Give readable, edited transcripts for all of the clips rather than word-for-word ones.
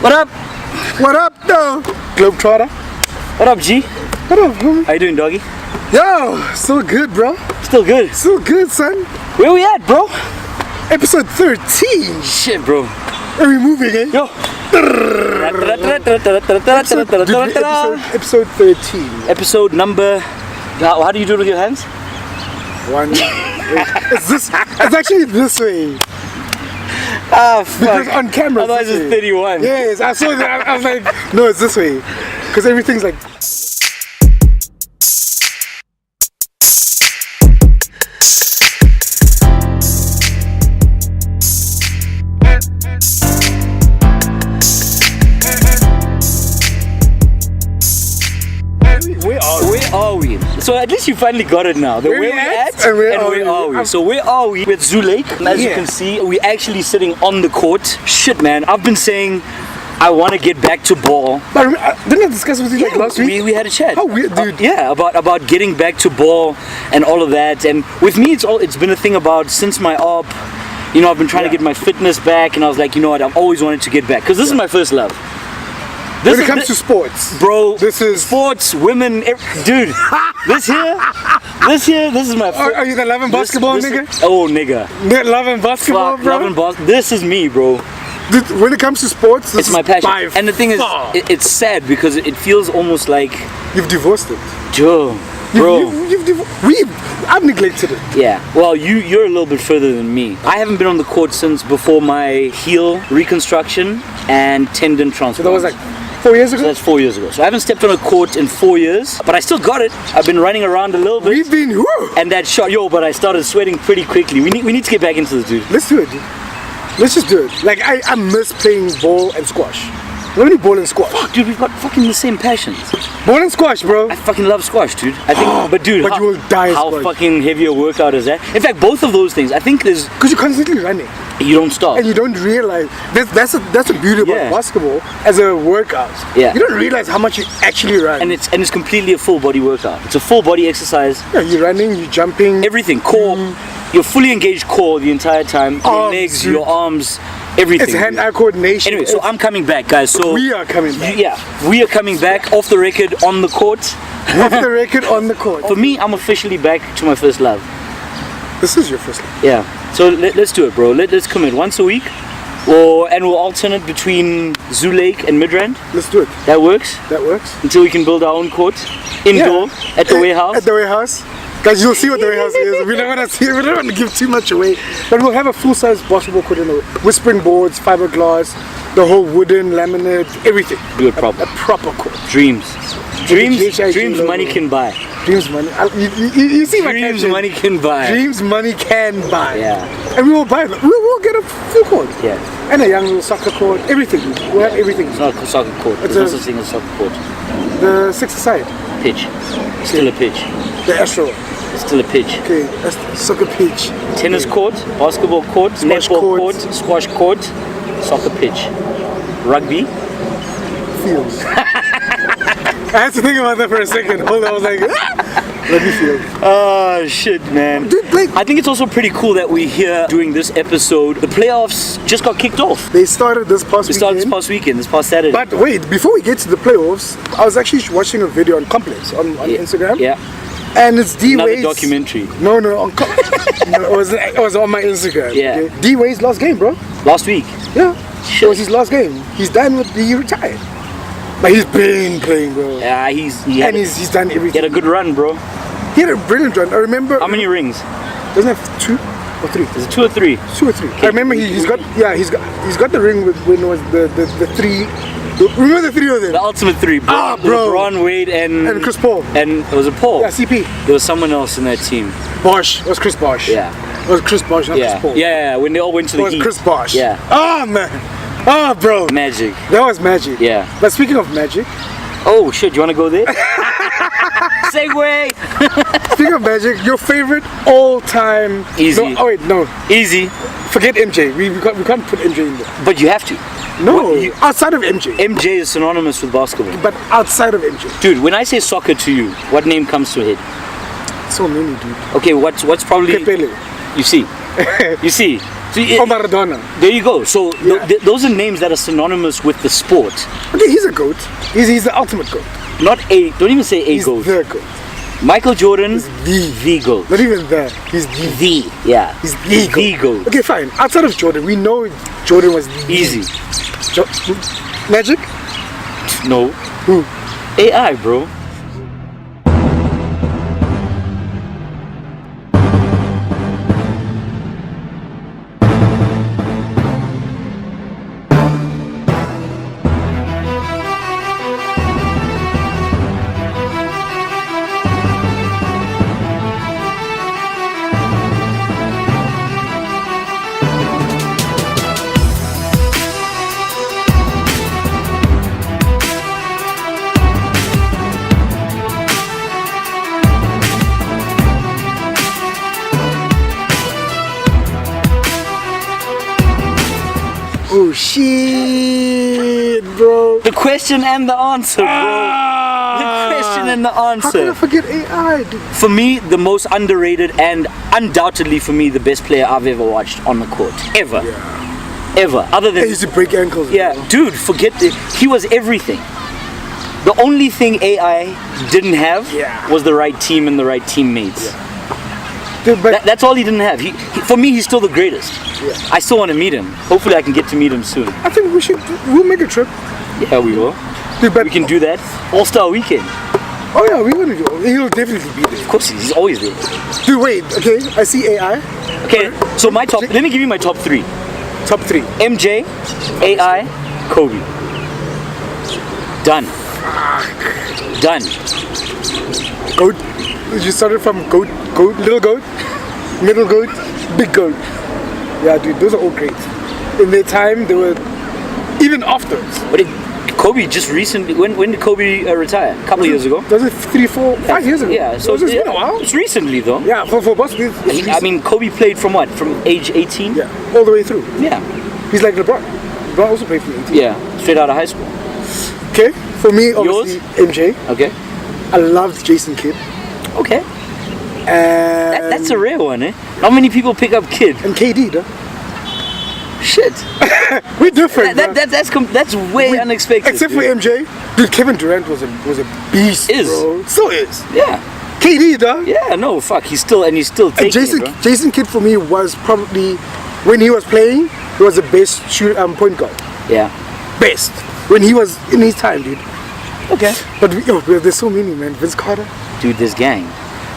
What up? What up, though? Globetrotter. What up, G? What up, homie? How you doing, doggy? Yo, so good, bro. Still good. So good, son. Where we at, bro? Episode 13. Shit, bro. Are we moving, eh? Yo. Episode 13. Episode number. How do you do it with your hands? One. It's actually this way. Ah, fuck. Because on camera. Otherwise it's 31. Yes, I saw that. I was like, no, it's this way. Because everything's like. Where are we? So at least you finally got it now. Where we at and where are we? So where are we? We're at Zoo Lake. As you can see, we're actually sitting on the court. Shit, man. I've been saying I want to get back to ball. But didn't I discuss with you like last week? We had a chat. How weird, dude. Yeah, about getting back to ball and all of that. And with me, it's been a thing about since my op. You know, I've been trying to get my fitness back, and I was like, you know what? I've always wanted to get back because this is my first love. When it comes to sports, bro, this is sports, women, dude. This here, this is my. Are you the love and basketball nigga? Oh, nigga. Love and basketball, fuck, bro. Love and basketball. This is me, bro. Dude, when it comes to sports, this it's my passion. And the thing is, it's it's sad because it feels almost like you've divorced it. Joe, bro. I've neglected it. Yeah. Well, you're a little bit further than me. I haven't been on the court since before my heel reconstruction and tendon transplant. So that was like 4 years ago? So that's 4 years ago. So I haven't stepped on a court in 4 years, but I still got it. I've been running around a little bit. We've been, whoo! And that shot, but I started sweating pretty quickly. We need to get back into this, dude. Let's do it, dude. Let's just do it. Like, I miss playing ball and squash. Let me ball and squash. Fuck, dude, we've got fucking the same passions. Ball and squash, bro. I fucking love squash, dude. I think, but dude, but you will die. How squash. fucking heavy a workout is that? In fact, both of those things, I think there's because you're constantly running. You don't stop. And you don't realize that's the beauty about basketball as a workout. Yeah. You don't realize how much you actually run. And it's completely a full body workout. It's a full body exercise. Yeah, you're running, you're jumping. Everything. Core. You're fully engaged core the entire time. Your legs, your arms, everything. It's hand-eye coordination. Anyway, so I'm coming back, guys. So we are coming back. Yeah, we are coming back off the record on the court. Off the record on the court. For me, I'm officially back to my first love. This is your first love. Yeah. So let's do it, bro. Let's commit once a week, and we'll alternate between Zoo Lake and Midrand. Let's do it. That works. That works. Until we can build our own court indoor at the warehouse. At the warehouse. Guys, you'll see what the warehouse is. We don't want to give too much away. But we'll have a full-size basketball court in the whispering boards, fiberglass, the whole wooden, laminate, everything. Do it proper. A proper court. Dreams, money can buy. Dreams, money. You see my Dreams, caption? money can buy. Dreams, money can buy. Yeah. And we will buy them. We'll get a full court. Yeah. And a young little soccer court. Everything. We'll have everything. It's not a soccer court. There's no such thing as a soccer court. The six-a-side. Pitch. Still a pitch. The Astro. It's still a pitch. Okay, that's soccer pitch. Tennis court, basketball court, netball court, squash court, soccer pitch. Rugby. Fields. I had to think about that for a second. Hold on, I was like, rugby field. Oh shit, man. Dude, I think it's also pretty cool that we're here doing this episode. The playoffs just got kicked off. They started this past weekend. This past Saturday. But wait, before we get to the playoffs, I was actually watching a video on Complex on Instagram. Yeah. And it's D-Wade's... Another documentary. No, it was on my Instagram. Yeah. Okay? D-Wade's last game, bro. Last week. Yeah. Shit. It was his last game. He's done with he retired. But he's been playing, bro. Yeah, he's done everything. He had a good run, bro. He had a brilliant run. I remember. How many rings? Doesn't have 2 or 3. Is it 2 or 3? 2 or 3. Okay. I remember he's got the ring with when it was the 3. Remember the 3 of them? The ultimate 3, bro. Ah, bro. LeBron, Wade, and Chris Paul. And it was a Paul. Yeah, CP. There was someone else in that team. Bosh. It was Chris Bosh. Yeah. It was Chris Bosh, not Chris Paul. Yeah, when they all went to the Heat. It was Chris Bosh. Yeah. Oh, man. Oh, bro. Magic. That was magic. Yeah. But speaking of magic. Oh, shit. You want to go there? Segway. Speaking of magic, your favorite all-time... Easy. No. Easy. Forget MJ. We can't put MJ in there. But you have to. No, outside of MJ. MJ is synonymous with basketball. But outside of MJ. Dude, when I say soccer to you, what name comes to head? So many, dude. Okay, what's probably... Pele. You see. You see. Or Maradona. There you go. So Yeah. those are names that are synonymous with the sport. Okay, he's a GOAT. He's the ultimate GOAT. Not a. Don't even say a He's goat. the GOAT. Michael Jordan, the goat. Not even the. He's the. Yeah. He's the GOAT. The goat. Okay, fine. Outside of Jordan, we know Jordan was the. Easy. Magic? No. Who? AI, bro. Oh shit, bro. The question and the answer, bro. The question and the How can I answer. forget AI, dude? For me, the most underrated and undoubtedly for me the best player I've ever watched on the court. Ever. Ever. Other They than used to break ankles. yeah, bro. dude, forget it. He was everything. The only thing AI didn't have Yeah. was the right team and the right teammates. Dude, but That's all he didn't have. For me, he's still the greatest. Yeah. I still want to meet him. Hopefully, I can get to meet him soon. I think we'll make a trip. Yeah, we will. Dude, but We can do that. All-Star Weekend. Oh yeah, we're gonna do it. He'll definitely be there. Of course, he's always there. Dude, wait, okay, I see AI. Okay, so my top. Let me give you my top three: Top 3. MJ, AI, Kobe. Done. Done. Goat. You started from goat, little goat, middle goat, big goat. Yeah, dude, those are all great. In their time, they were even afterwards. But Kobe just recently. When did Kobe retire? A couple of years ago. Was it 3, 4, 5 years ago? Yeah, so it's been a while. It's recently though. Yeah, for Boston. I mean, Kobe played from what? From age 18? yeah, all the way through. Yeah. He's like LeBron. LeBron also played from 18. Yeah. Straight out of high school. Okay, for me, obviously, MJ. Okay. I loved Jason Kidd. Okay. And That's a rare one, eh? Not many people pick up Kid. and KD, though. Shit. We're different. man. That's way unexpected. Except for dude. MJ, dude, Kevin Durant was a beast, Is. bro. Still is. Yeah. KD, though. Yeah. No. Fuck. He's still taking And Jason, it, bro. Jason Kidd for me was probably when he was playing, he was the best point guard. Yeah. Best when he was in his time, dude. Okay. But there's so many, man. Vince Carter. Dude, this gang.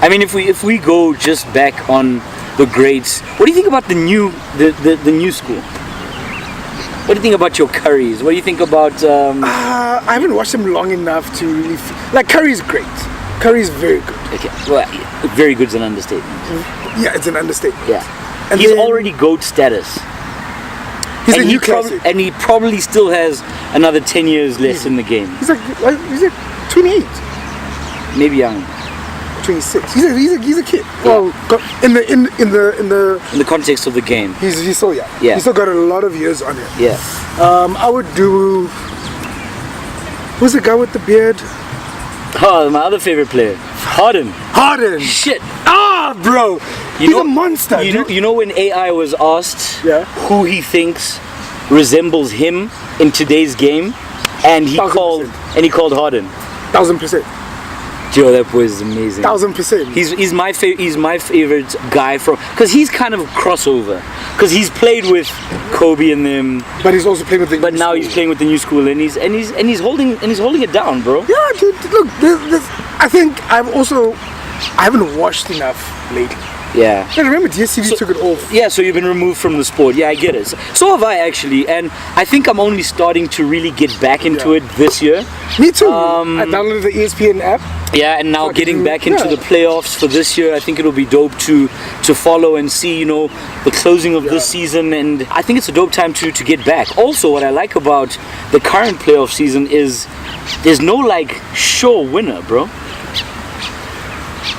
I mean, if we go just back on the greats, what do you think about the new school? What do you think about your Currys? What do you think about? I haven't watched him long enough to really like Curry's great. Curry's very good. Okay. Well, very good's an understatement. Yeah, it's an understatement. Yeah. And He's then- already GOAT status. He's and a new classic. and he probably still has another 10 years left in the game. He's like 28, Maybe young. 26. He's a kid. Well, in the In the context of the game. he's still young. Yeah. He's still got a lot of years on him. Yeah. I would do. Who's the guy with the beard? Oh, my other favorite player. Harden. Harden. Shit. Bro. He's a monster. dude. You know when AI was asked Yeah. who he thinks resembles him in today's game, and he 1000%. called Harden. 1000%. Yo, that boy is amazing. 1000%. He's my favorite guy from, because he's kind of a crossover, because he's played with Kobe and them, But he's also playing with the. but new now school. he's playing with the new school, and he's holding it down, bro. Yeah, dude. Look, I think I haven't watched enough lately. Yeah. I remember DSTV took it off. Yeah, so you've been removed from the sport. Yeah, I get it. So have I actually, and I think I'm only starting to really get back into it this year. Me too. I downloaded the ESPN app. Yeah, and now Fuck getting you. back into Yeah. the playoffs for this year, I think it'll be dope to follow and see, you know, the closing of this season, and I think it's a dope time to get back. Also, what I like about the current playoff season is there's no like sure winner, bro.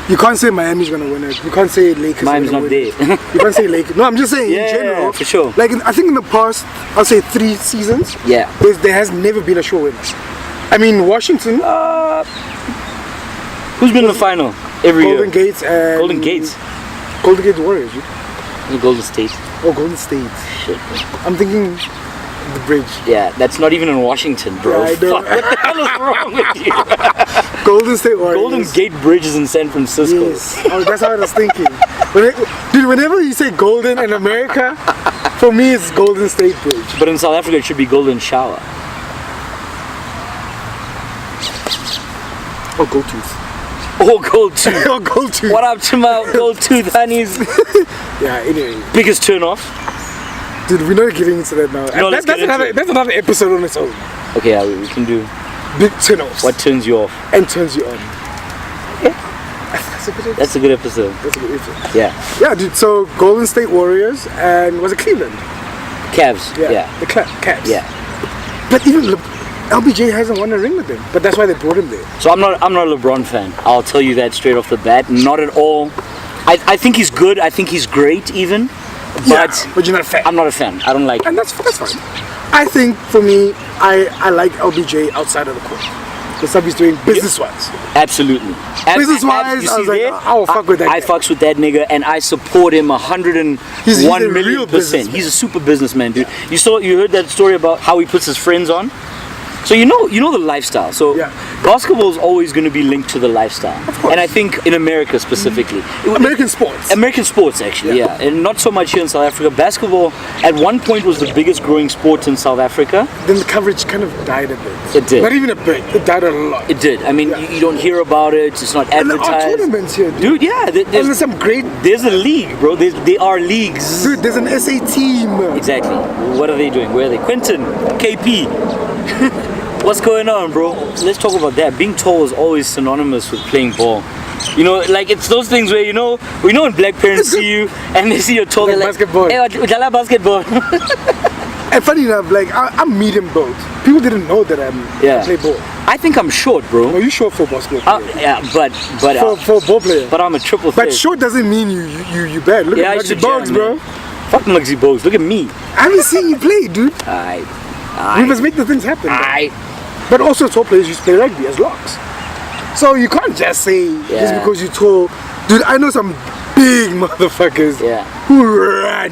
You can't say Miami's gonna win it. You can't say Lakers. Miami's gonna not win there. it. You can't say Lakers. No, I'm just saying Yeah, in general. for sure. Like I think in the past, I'll say 3 seasons. Yeah. There has never been a sure winner. I mean, Washington, Who's been in the final every Golden year? Gates, and Golden Gates. Golden Gate Warriors. Dude. The Golden State. or Golden State. Shit. I'm thinking the bridge. Yeah, that's not even in Washington, bro. Yeah, I know. Fuck, what the hell is wrong with you? Golden State Warriors. Golden Gate Bridge is in San Francisco. Yes. Oh, that's what I was thinking. Dude, whenever you say golden in America, for me it's Golden State Bridge. But in South Africa, it should be Golden Shower. Or Gold Tooth. Oh, Gold Tooth. Or Gold Tooth. What up to my Gold Tooth honeys? Yeah, anyway. Biggest turn off. Dude, we're not getting into that now. No, that's another episode on its own. Okay, yeah, we can do. Big turn-offs. What turns you off? And turns you on. Okay. That's a good episode. That's a good episode. That's a good episode. Yeah. Yeah, dude, so Golden State Warriors and was it Cleveland? Cavs. Yeah. The Cavs. Yeah. But even LBJ hasn't won a ring with them. But that's why they brought him there. So I'm not a LeBron fan. I'll tell you that straight off the bat. Not at all. I think he's good. I think he's great even. But you're not a fan. I'm not a fan. I don't like him. And that's fine. I think for me, I like LBJ outside of the court. The stuff he's doing business-wise. Absolutely. Business-wise, you I was see like, there? I will fuck with that I guy. fucks with that nigga, and I support him 101 He's a real million %. businessman. He's a super businessman, dude. You heard that story about how he puts his friends on? So you know the lifestyle. So Yeah. basketball is always going to be linked to the lifestyle. Of course. And I think in America specifically. American sports. American sports actually, yeah. And not so much here in South Africa. Basketball at one point was the biggest growing sport in South Africa. Then the coverage kind of died a bit. It did. Not even a bit. It died a lot. It did. I mean, you don't hear about it. It's not And there advertised. are tournaments here, dude. Dude, yeah. And there's some great... There's a league, bro. They are leagues. Dude, there's an SA team. Exactly. What are they doing? Where are they? Quentin, KP. What's going on, bro? Let's talk about that. Being tall is always synonymous with playing ball. You know, like it's those things where when black parents see you and they see you're tall, they're like, basketball. Hey, udlala basketball. And funny enough, like I'm medium built. People didn't know that I play ball. I think I'm short, bro. Are you short for basketball? Yeah, but for ball player. But I'm a triple threat. But short doesn't mean you bad. Look at Muggsy Bogues, bro. Fuck Muggsy Bogues. Look at me. I haven't seen you play, dude. We must make the things happen. But also tall players used to play rugby as locks. So you can't just say just because you're tall. Dude, I know some big motherfuckers who run.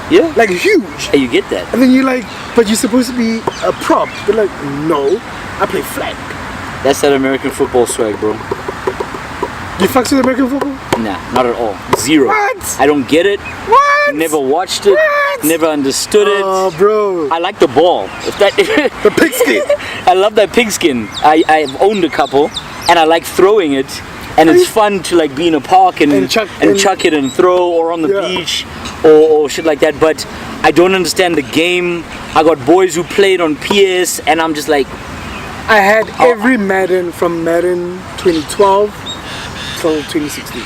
Yeah. Like huge. Hey, you get that. And then you're like, but you're supposed to be a prop. They're like, no, I play flank. That's that American football swag, bro. You fucks with American football? Nah, not at all. Zero. What? I don't get it. What? Never watched it. What? Never understood it. Oh, bro. I like the ball. The pigskin. I love that pigskin. I've owned a couple, and I like throwing it. And it's fun to like be in a park and chuck it and throw, or on the beach, or shit like that. But I don't understand the game. I got boys who played on PS, and I'm just like, I had every Madden from Madden 2012 till 2016.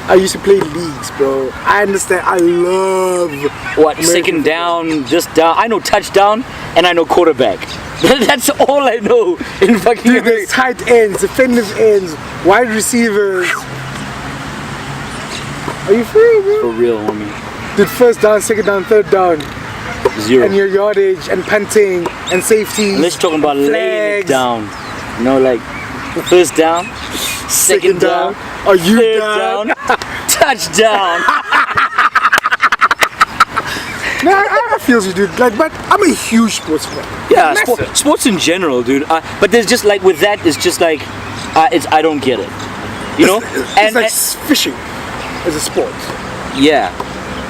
I used to play leagues, bro. I understand. I love what, second down, just down. I know touchdown and I know quarterback. That's all I know in fucking. Dude, there's tight ends, defensive ends, wide receivers. Are you for real, bro? For real, homie. Dude, first down, second down, third down. Zero. And your yardage and punting and safety. Let's talk about laying it down. You know, like first down, second down, are you third down? Touchdown. No, I feel you, dude. Like, but I'm a huge sports fan. Yeah, sports in general, dude. But there's just like with that, it's just like I don't get it. You know, it's like fishing as a sport. Yeah.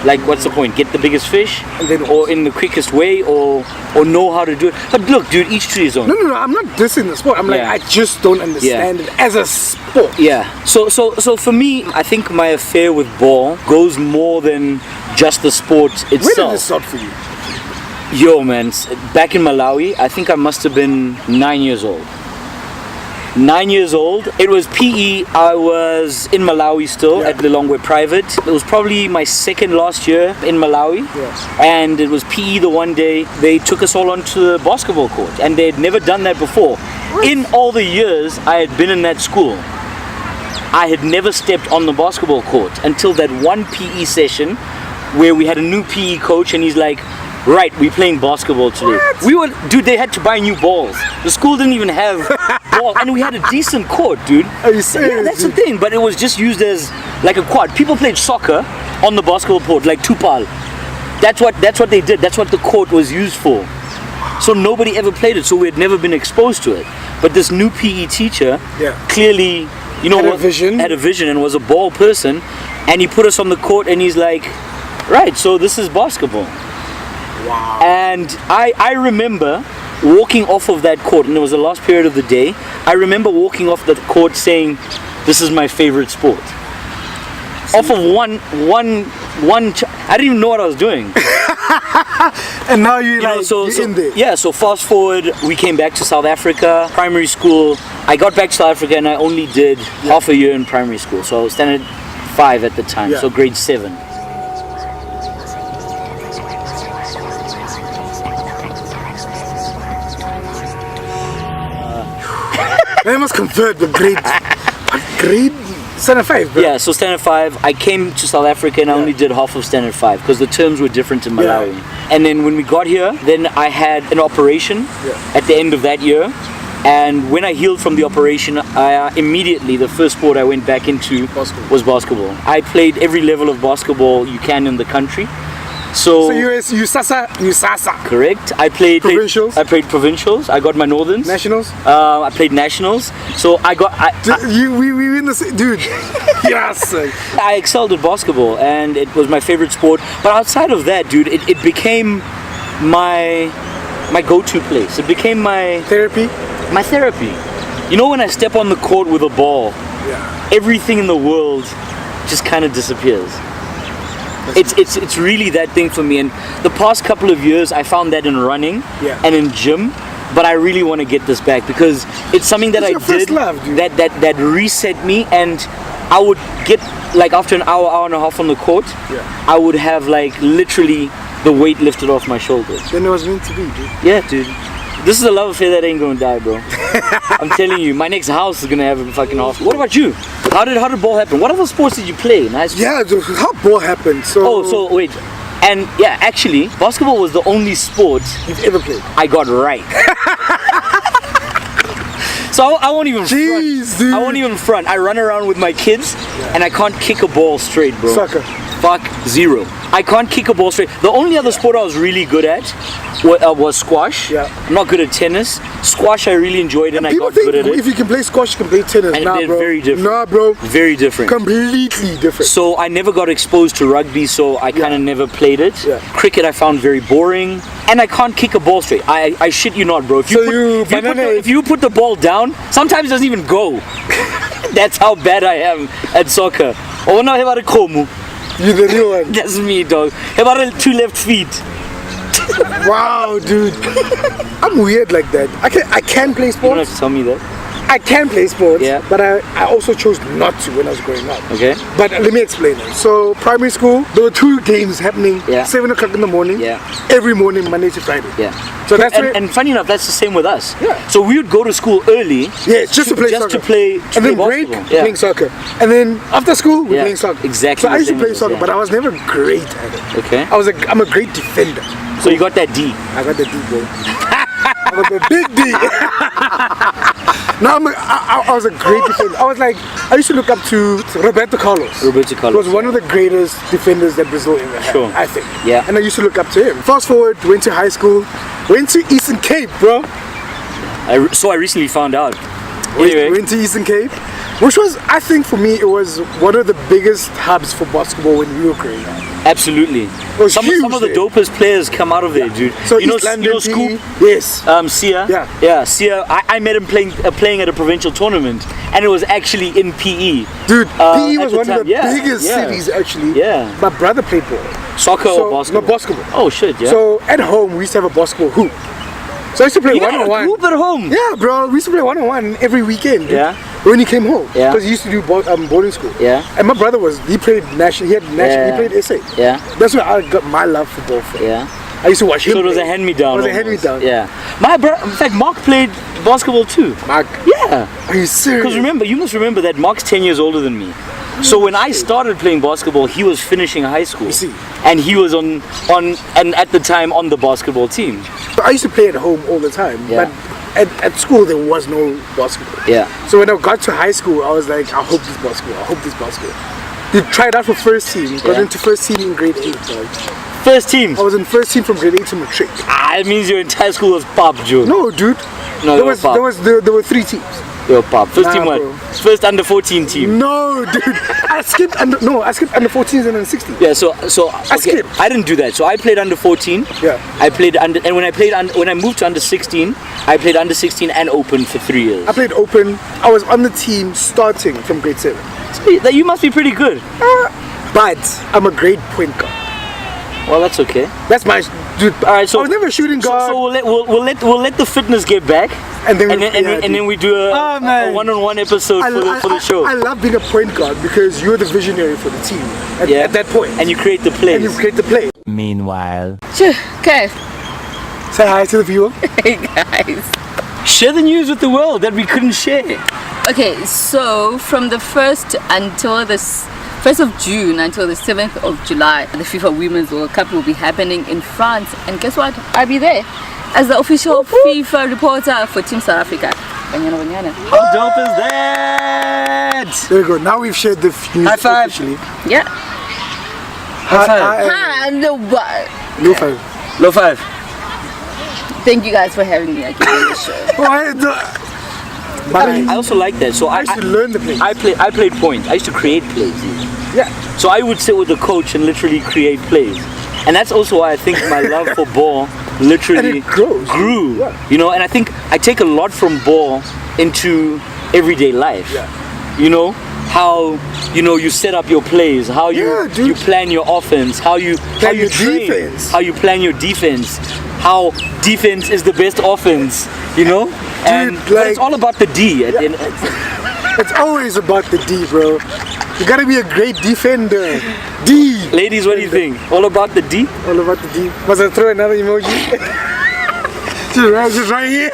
Like, what's the point? Get the biggest fish, and then or in the quickest way, or know how to do it. But look, dude, each to his own. No. I'm not dissing the sport. I'm like, I just don't understand it as a sport. Yeah. So for me, I think my affair with ball goes more than just the sport itself. When did this start for you? Yo, man, back in Malawi, I think I must have been 9 years old. 9 years old. It was PE. I was in Malawi still at Lilongwe Private. It was probably my second last year in Malawi. And it was PE the one day they took us all onto the basketball court, and they had never done that before. What? In all the years I had been in that school, I had never stepped on the basketball court until that one PE session where we had a new PE coach, and he's like, right, we're playing basketball today. What? Dude, they had to buy new balls. The school didn't even have balls, and we had a decent court, dude. Are you serious? Yeah, that's the thing, but it was just used as like a quad. People played soccer, on the basketball court, like Tupal. That's what they did. That's what the court was used for. So nobody ever played it, so we had never been exposed to it. But this new PE teacher clearly, you know, had a vision and was a ball person, and he put us on the court and he's like, right, so this is basketball. Wow. And I remember walking off of that court, and it was the last period of the day. I remember walking off the court saying, this is my favorite sport. Off of one I didn't even know what I was doing. And now you're in there. Yeah, so fast forward, we came back to South Africa, primary school. I got back to South Africa and I only did half a year in primary school. So I was standard 5 at the time, so grade 7. I must convert the grade. What grade? Standard 5, bro. Yeah, so standard 5. I came to South Africa and I only did half of standard 5 because the terms were different in Malawi. And then when we got here, then I had an operation at the end of that year. And when I healed from the operation, I immediately, the first sport I went back into was basketball. I played every level of basketball you can in the country. So you USASA. Correct. I played provincials. I played provincials. I got my northerns. Nationals. I played nationals. So I got. We win the dude. Yes. I excelled at basketball, and it was my favorite sport. But outside of that, dude, it became my go-to place. It became my therapy. My therapy. You know, when I step on the court with a ball, everything in the world just kind of disappears. It's really that thing for me, and the past couple of years I found that in running and in gym, but I really want to get this back because it's something that I did that reset me, and I would get like after an hour and a half on the court, I would have like literally the weight lifted off my shoulders. Then it was meant to be, dude. Yeah, dude. This is a love affair that ain't gonna die, bro. I'm telling you, my next house is gonna have a fucking half. What about you? How did ball happen? What other sports did you play? Yeah, dude, how ball happened? So wait, and yeah, actually, basketball was the only sport you've ever played I got right. So I won't even front. Dude. I won't even front. I run around with my kids, and I can't kick a ball straight, bro. Soccer. Fuck zero. I can't kick a ball straight. The only other sport I was really good at was squash. I'm not good at tennis. Squash I really enjoyed and I got good at it. If you can play squash, you can play tennis. And nah, they're bro. very different. Nah, bro. Very different. Completely different. So I never got exposed to rugby, so I kind of never played it. Cricket I found very boring. And I can't kick a ball straight. I shit you not, bro. If you put the ball down, sometimes it doesn't even go. That's how bad I am at soccer. Oh no, you're the real one. That's me, dog. How about 2 left feet? Wow, dude. I'm weird like that. I can play sports. You don't have to tell me that. I can play sports, but I also chose not to when I was growing up. Okay. But let me explain it. So primary school, there were 2 games happening. 7 o'clock in the morning. Every morning, Monday to Friday. So that's and funny enough, that's the same with us. So we would go to school early. Just to play soccer. And then break, playing soccer. And then after school, we're playing soccer. Exactly. So I used to play soccer, but I was never great at it. Okay. I'm a great defender. So you got that D. I got the D, bro. I got the big D. No, I was a great defender. I used to look up to Roberto Carlos. Roberto Carlos. He was one of the greatest defenders that Brazil ever had, I think. And I used to look up to him. Fast forward, went to high school, went to Eastern Cape, bro. So I recently found out. Went to Eastern Cape, which was, I think for me, it was one of the biggest hubs for basketball when we were growing up. Absolutely. Some of the dopest players come out of there, dude. So you know Scoop? Yes. Sia. Yeah. Sia. I met him playing at a provincial tournament, and it was actually in PE. Dude, PE was one of the biggest cities actually. Yeah. My brother played ball. Soccer or basketball? No, basketball. Oh shit, yeah. So at home we used to have a basketball hoop. So I used to play one-on-one. Hoop at home? Yeah, bro. We used to play one-on-one every weekend. Yeah. When he came home. Yeah. Because he used to do boarding school. Yeah. And my brother he played national. He had national. He played SA. Yeah. That's where I got my love for ball from. Yeah. I used to watch him. So it was a hand-me-down. It was a hand-me-down. Yeah. My brother, in fact, Mark played basketball too. Mark? Yeah. Are you serious? Because you must remember that Mark's 10 years older than me. So when I started playing basketball, he was finishing high school. You see. And he was and at the time on the basketball team. I used to play at home all the time. Yeah. But at school there was no basketball. Yeah. So when I got to high school, I was like, I hope this basketball. You tried out for first team. Got Yeah. into first team in grade 8, dog. First team. I was in first team from grade 8 to matric. It means your entire school was pop, Joe. No, dude. No, there were 3 teams. They were pop. First Nah, team what? bro. First under 14 team. No, dude. I skipped under 14s and then 16. Yeah, so I skipped. I didn't do that. So I played under 14. Yeah. I played under, and when I moved to under 16, I played under 16 and open for 3 years. I played open. I was on the team starting from grade 7. That you must be pretty good. But I'm a great point guard. Well, that's okay. That's my dude. All right, so I was never a shooting guard. So we'll let the fitness get back, and then we do a one-on-one episode for the show. I love being a point guard because you're the visionary for the team at that point. And you create the play. And you create the play. Meanwhile. Okay. Say hi to the viewer. Hey guys. Share the news with the world that we couldn't share. Okay, so from the 1st of June until the 7th of July, the FIFA Women's World Cup will be happening in France. And guess what? I'll be there as the official FIFA reporter for Team South Africa. Banyana. How dope is that? There we go. Now we've shared the news High five. officially. Yeah. High five. Low five. Low five. Thank you guys for having me again on the show. But I also like that. So I used to learn the plays. I played point. I used to create plays. Yeah. So I would sit with the coach and literally create plays. And that's also why I think my love for ball literally And it grew. Yeah. You know, and I think I take a lot from ball into everyday life. Yeah. You know, how you set up your plays, how you plan your offense, how you your train, defense. how you plan your defense, how defense is the best offense, you know? And but it's all about the D at the end. It's always about the D, bro. You gotta be a great defender. D. Ladies, what do you think? All about the D? All about the D. Must I throw another emoji? just right here.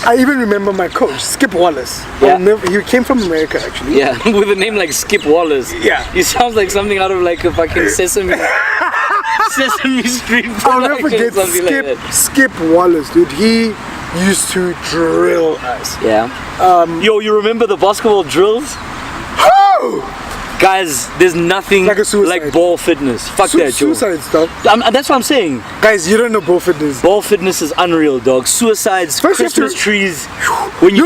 I even remember my coach, Skip Wallace. Yeah. He came from America, actually. Yeah, with a name like Skip Wallace. Yeah. He sounds like something out of like a fucking Sesame Street. I'll never forget something like that. Skip Wallace, dude. He used to drill us. Yeah. Yo, you remember the basketball drills? Oh! Guys, there's nothing Like a suicide. like ball fitness. Fuck that, Joe. Suicide stuff. That's what I'm saying. Guys, you don't know ball fitness. Ball fitness is unreal, dog. Suicides, First you have Christmas to- trees. When you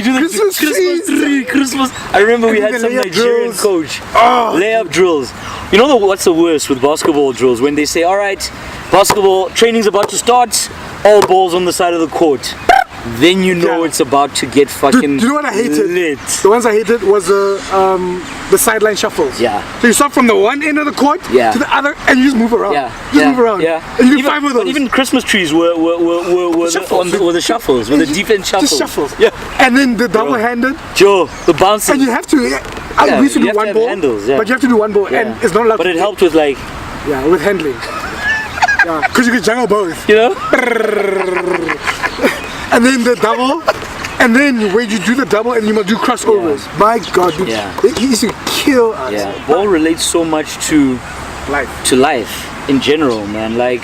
do the Christmas trees. tree, Christmas. I remember we And had then some the layup Nigerian drills. coach. Oh. Layup drills. You know what's the worst with basketball drills? When they say, all right, basketball training's about to start, all balls on the side of the court. Then you know Yeah. it's about to get fucking Dude, you know what I hated? lit. The ones I hated was the sideline shuffles. Yeah. So you start from the one end of the court Yeah. to the other, and you just move around. Yeah, Just move around. Yeah. And you do Even, 5 of those. but even Christmas trees were the shuffles, were the defense shuffles. Just shuffles. Yeah. And then the double-handed, Joe, the bounces. and you have to. Yeah, we used to you do have to one have ball, handles, yeah. but you have to do one ball, Yeah. and it's not allowed. But to it helped with like, Yeah, with handling. Yeah, because you can juggle both. you know. And then the double, and then when you do the double and you must do crossovers. My God, dude, Yeah. he used to kill us. Yeah. Ball relates so much to life in general, man. Like.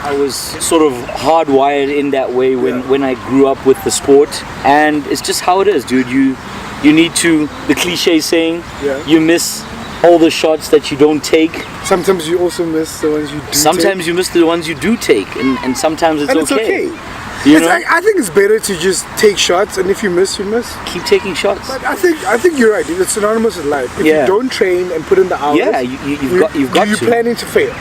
I was sort of hardwired in that way when I grew up with the sport, and it's just how it is, dude. You need to, the cliche saying, you miss all the shots that you don't take. Sometimes you also miss the ones you do. Sometimes you miss the ones you do take, and sometimes it's okay. You know? I think it's better to just take shots, and if you miss, you miss. Keep taking shots. But I think you're right, dude. It's synonymous with life. If Yeah. you don't train and put in the hours, Yeah, you've got you're to. planning to fail.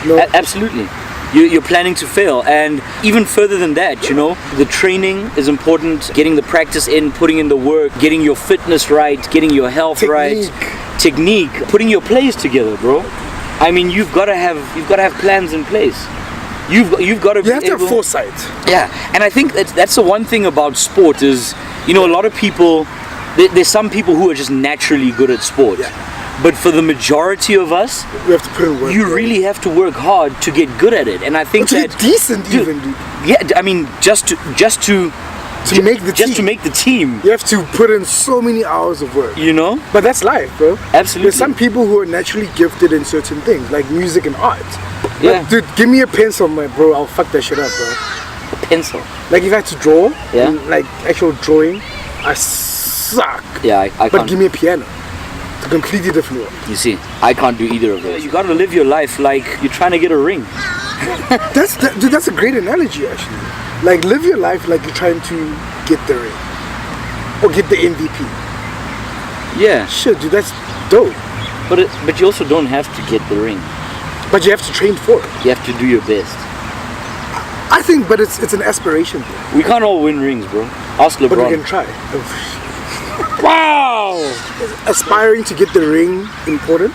No. Absolutely. You're planning to fail, and even further than that, you know, the training is important, getting the practice in, putting in the work, getting your fitness right, getting your health right, technique, putting your plays together, bro. I mean, you've got to have plans in place. You've got to be You have to have able, foresight. yeah, and I think that's the one thing about sport is, you know, a lot of people, there's some people who are just naturally good at sport. Yeah. But for the majority of us, You have to put in work. you really have to work hard to get good at it. And I think to that get decent, even, dude. yeah, I mean, just to make the just team. to make the team, You have to put in so many hours of work. you know. But that's life, bro. Absolutely. There's some people who are naturally gifted in certain things, like music and art. Yeah. Like, dude, give me a pencil, my bro. I'll fuck that shit up, bro. pencil. Like if I had to draw, Yeah. like actual drawing, I suck. Yeah, I But can't. give me a piano. It's a completely different world. You see, I can't do either of those. You gotta live your life like you're trying to get a ring. Dude, that's a great analogy actually. Like live your life like you're trying to get the ring. Or get the MVP. Yeah, Shit, dude, that's dope. but you also don't have to get the ring. But you have to train for it. You have to do your best. I think, but it's an aspiration thing. We can't all win rings, bro. Ask But we LeBron. can try. Wow! Aspiring to get the ring important?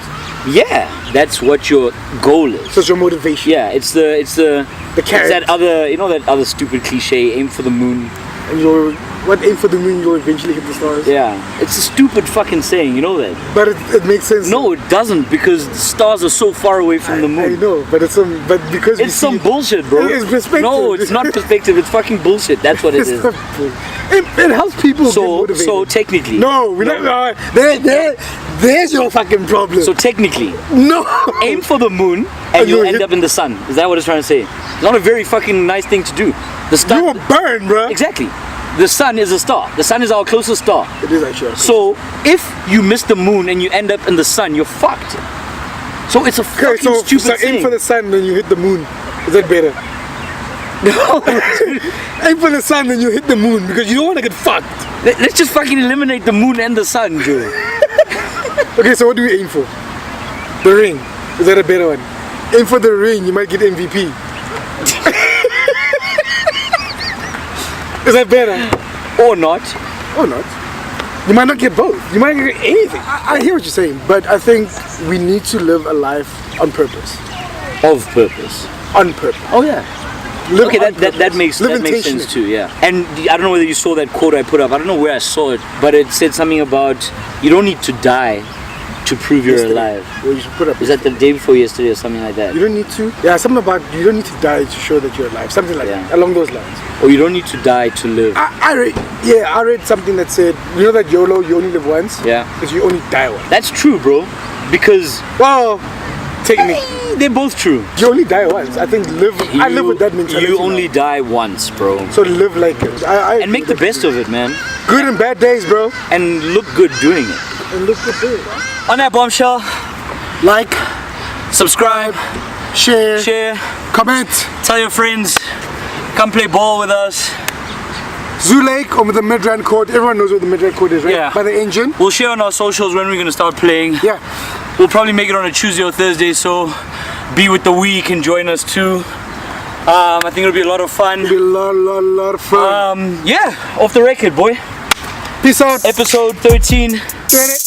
Yeah, that's what your goal is. So it's your motivation. Yeah, it's The carrot. it's that other, you know, that other stupid cliche, aim for the moon. And aim for the moon, you'll eventually hit the stars. Yeah, it's a stupid fucking saying, you know that? But it makes sense. No, it doesn't, because the stars are so far away from the I moon. know, but because we It's see some it- bullshit, bro. It's perspective. No, it's not perspective. It's fucking bullshit. That's what it It's is. not bull- it helps people get So motivated. technically. No, we're not. There's your fucking problem. So technically, no. aim for the moon and you'll end up in the sun. Is that what it's trying to say? It's not a very fucking nice thing to do. The star. You will burn, bro. Exactly. The sun is a star. The sun is our closest star. It is actually. So if you miss the moon and you end up in the sun, you're fucked. So it's a Okay, fucking so stupid aim thing. for the sun, then you hit the moon. Is that better? No. Aim for the sun, then you hit the moon because you don't want to get fucked. Let's just fucking eliminate the moon and the sun, Joe. Okay, so what do we aim for? The ring. Is that a better one? Aim for the ring, you might get MVP. Is that better? Or not. Or not? You might not get both. You might not get anything. I hear what you're saying, but I think we need to live a life on purpose. Of purpose. On purpose. Oh yeah. Live Okay, on that purpose. makes Live that makes sense intentionally. too, yeah. And I don't know whether you saw that quote I put up. I don't know where I saw it, but it said something about you don't need to die to prove you're Yesterday. alive. Well, you should put up. Was that the day before yesterday or something like that? You don't need to. Yeah, something about you don't need to die to show that you're alive. Something like Yeah. that. Along those lines. Or you don't need to die to live. I read something that said, you know that YOLO, you only live once? Yeah. Because you only die once. That's true, bro. Because Well, technically, they're both true. you only die once. I think I live with that mentality. You now. only die once, bro. So live like it. And make the best of it, man. Good and bad days, bro. And look good doing it. And look good days. On that bombshell, Like, subscribe, share, comment. tell your friends, come play ball with us. Zoo Lake or with the mid-rand court. Everyone knows where the mid-rand court is, right? Yeah. By the engine. We'll share on our socials when we're gonna start playing. Yeah. We'll probably make it on a Tuesday or Thursday, so be with the week and join us too. I think it'll be a lot of fun. It'll be a lot of fun. Yeah, off the record, boy. Peace out. Episode 13. Turn it.